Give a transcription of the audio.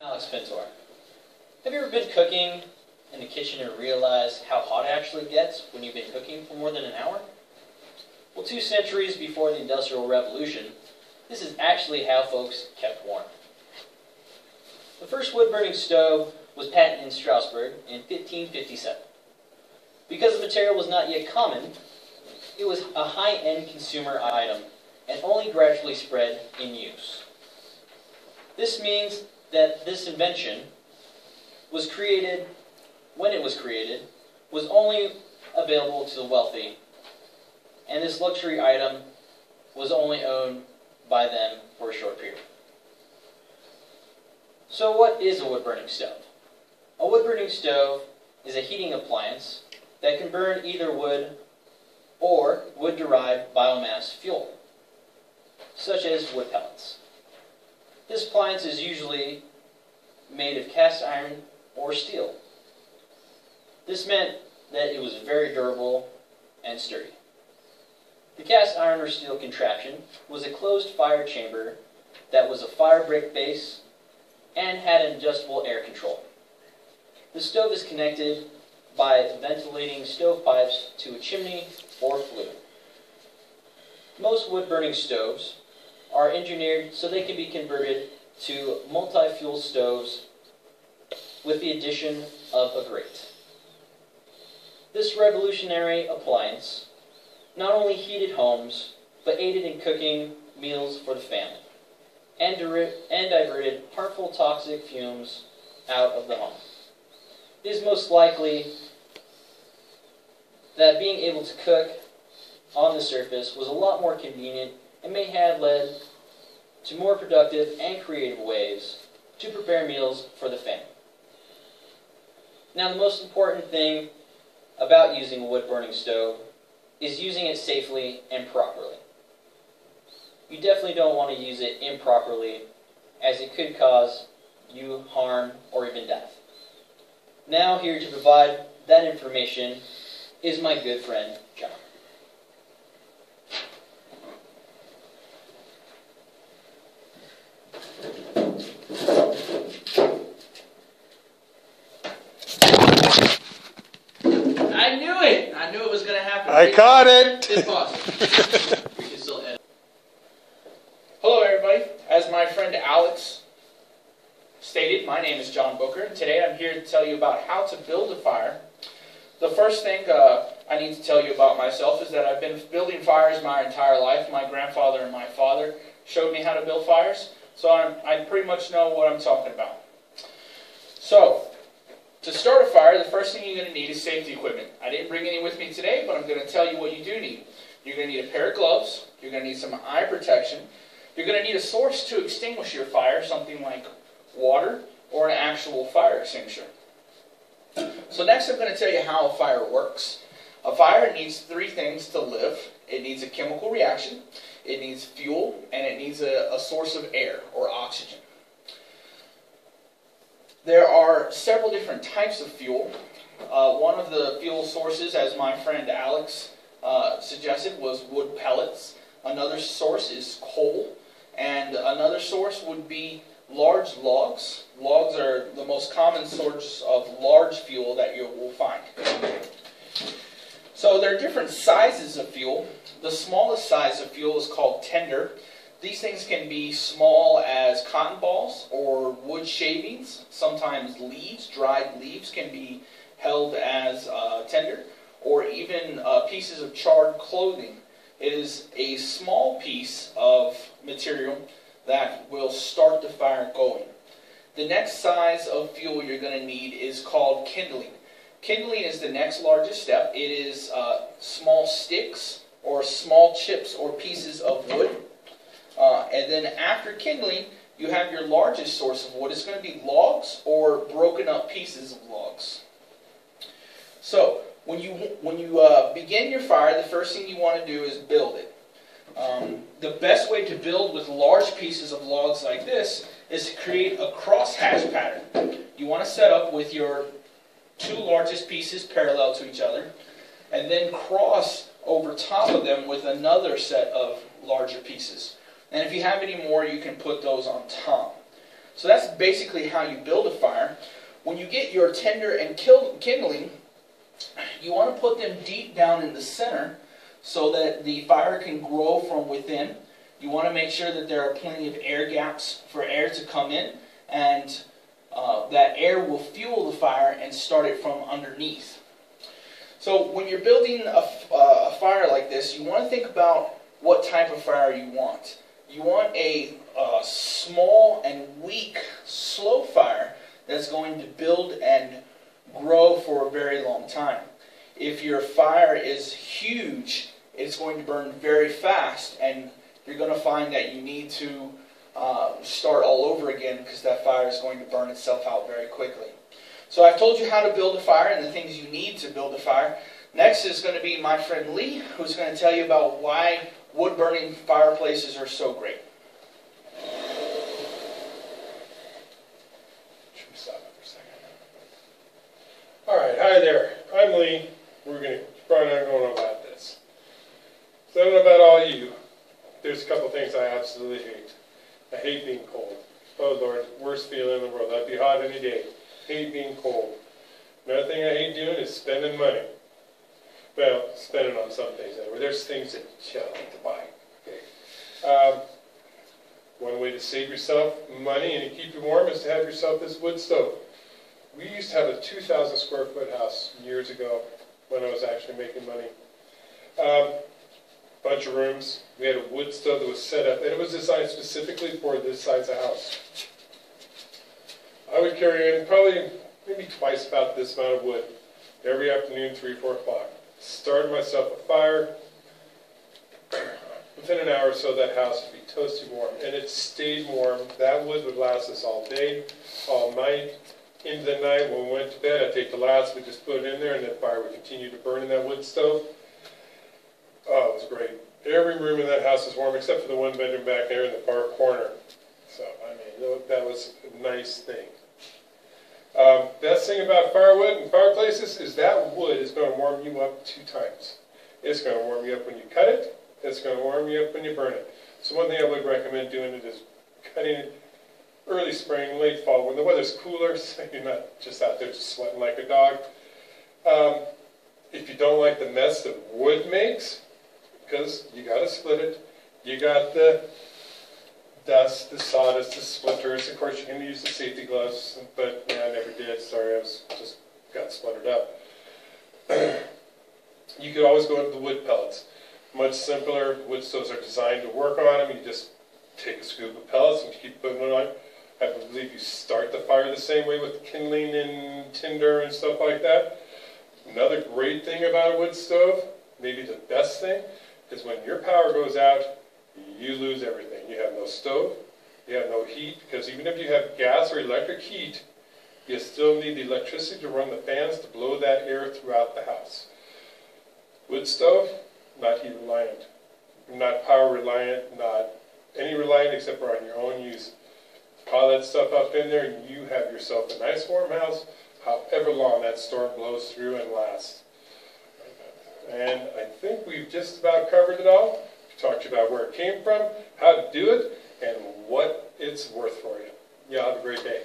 Alex Pintor. Have you ever been cooking in the kitchen and realized how hot it actually gets when you've been cooking for more than an hour? Well, 2 centuries before the Industrial Revolution, this is actually how folks kept warm. The first wood-burning stove was patented in Strasbourg in 1557. Because the material was not yet common, it was a high-end consumer item and only gradually spread in use. This means that this invention was created, when it was created, was only available to the wealthy, and this luxury item was only owned by them for a short period. So what is a wood-burning stove? A wood-burning stove is a heating appliance that can burn either wood or wood-derived biomass fuel, such as wood pellets. This appliance is usually made of cast iron or steel. This meant that it was very durable and sturdy. The cast iron or steel contraption was a closed fire chamber that was a fire brick base and had an adjustable air control. The stove is connected by ventilating stovepipes to a chimney or flue. Most wood-burning stoves are engineered so they can be converted to multi-fuel stoves with the addition of a grate. This revolutionary appliance not only heated homes, but aided in cooking meals for the family, and diverted harmful toxic fumes out of the home. It is most likely that being able to cook on the surface was a lot more convenient and may have led to more productive and creative ways to prepare meals for the family. Now, the most important thing about using a wood-burning stove is using it safely and properly. You definitely don't want to use it improperly, as it could cause you harm or even death. Now, here to provide that information is my good friend, John. I knew it was going to happen. I caught it! Hit pause. We can still edit. Hello everybody. As my friend Alex stated, my name is John Booker, and today I'm here to tell you about how to build a fire. The first thing I need to tell you about myself is that I've been building fires my entire life. My grandfather and my father showed me how to build fires, so I pretty much know what I'm talking about. So, to start a fire, the first thing you're going to need is safety equipment. I didn't bring any with me today, but I'm going to tell you what you do need. You're going to need a pair of gloves. You're going to need some eye protection. You're going to need a source to extinguish your fire, something like water or an actual fire extinguisher. So next I'm going to tell you how a fire works. A fire needs 3 things to live. It needs a chemical reaction, it needs fuel, and it needs a source of air or oxygen. There are several different types of fuel. One of the fuel sources, as my friend Alex suggested, was wood pellets. Another source is coal. And another source would be large logs. Logs are the most common source of large fuel that you will find. So there are different sizes of fuel. The smallest size of fuel is called tinder. These things can be small as cotton balls or wood shavings. Sometimes leaves, dried leaves, can be held as tinder, or even pieces of charred clothing. It is a small piece of material that will start the fire going. The next size of fuel you're going to need is called kindling. Kindling is the next largest step. It is small sticks or small chips or pieces of wood. And then after kindling, you have your largest source of wood. It's going to be logs or broken up pieces of logs. So, when you begin your fire, the first thing you want to do is build it. The best way to build with large pieces of logs like this is to create a crosshatch pattern. You want to set up with your 2 largest pieces parallel to each other, and then cross over top of them with another set of larger pieces. And if you have any more, you can put those on top. So that's basically how you build a fire. When you get your tinder and kindling, you want to put them deep down in the center so that the fire can grow from within. You want to make sure that there are plenty of air gaps for air to come in, and that air will fuel the fire and start it from underneath. So when you're building a fire like this, you want to think about what type of fire you want. You want a small and weak, slow fire that's going to build and grow for a very long time. If your fire is huge, it's going to burn very fast, and you're going to find that you need to start all over again because that fire is going to burn itself out very quickly. So I've told you how to build a fire and the things you need to build a fire. Next is going to be my friend Lee, who's going to tell you about why wood-burning fireplaces are so great. Should we stop it for a second? All right, hi there. I'm Lee. We're going to probably not going on about this. So I don't know about all you. There's a couple things I absolutely hate. I hate being cold. Oh Lord, worst feeling in the world. I'd be hot any day. Hate being cold. Another thing I hate doing is spending money. Well, spending on some things anyway. There's things that you like to buy. Okay. One way to save yourself money and to keep you warm is to have yourself this wood stove. We used to have a 2,000 square foot house years ago when I was actually making money. Bunch of rooms. We had a wood stove that was set up, and it was designed specifically for this size of house. I would carry in probably maybe twice about this amount of wood every afternoon, 3 or 4 o'clock. Started myself a fire. Within an hour or so, that house would be toasty warm, and it stayed warm. That wood would last us all day, all night. Into the night, when we went to bed, I'd take the last, we'd just put it in there, and that fire would continue to burn in that wood stove. Oh, it was great. Every room in that house was warm, except for the one bedroom back there in the far corner. So, I mean, that was a nice thing. Best thing about firewood and fireplaces is that wood is going to warm you up 2 times. It's going to warm you up when you cut it. It's going to warm you up when you burn it. So one thing I would recommend doing it is cutting it early spring, late fall, when the weather's cooler, so you're not just out there just sweating like a dog. If you don't like the mess that wood makes, because you got to split it, you got the dust, the sawdust, the splinters. Of course, you can use the safety gloves, but yeah, I never did. Sorry, I just got splintered up. You could always go into the wood pellets. Much simpler. Wood stoves are designed to work on them. You just take a scoop of pellets and keep putting it on. I believe you start the fire the same way with kindling and tinder and stuff like that. Another great thing about a wood stove, maybe the best thing, is when your power goes out, you lose everything. You have no stove, you have no heat, because even if you have gas or electric heat, you still need the electricity to run the fans to blow that air throughout the house. Wood stove, not heat reliant, not power reliant, not any reliant except for on your own use. Pile that stuff up in there and you have yourself a nice warm house, however long that storm blows through and lasts. And I think we've just about covered it all. We talked about where it came from, how to do it, and what it's worth for you. Y'all have a great day.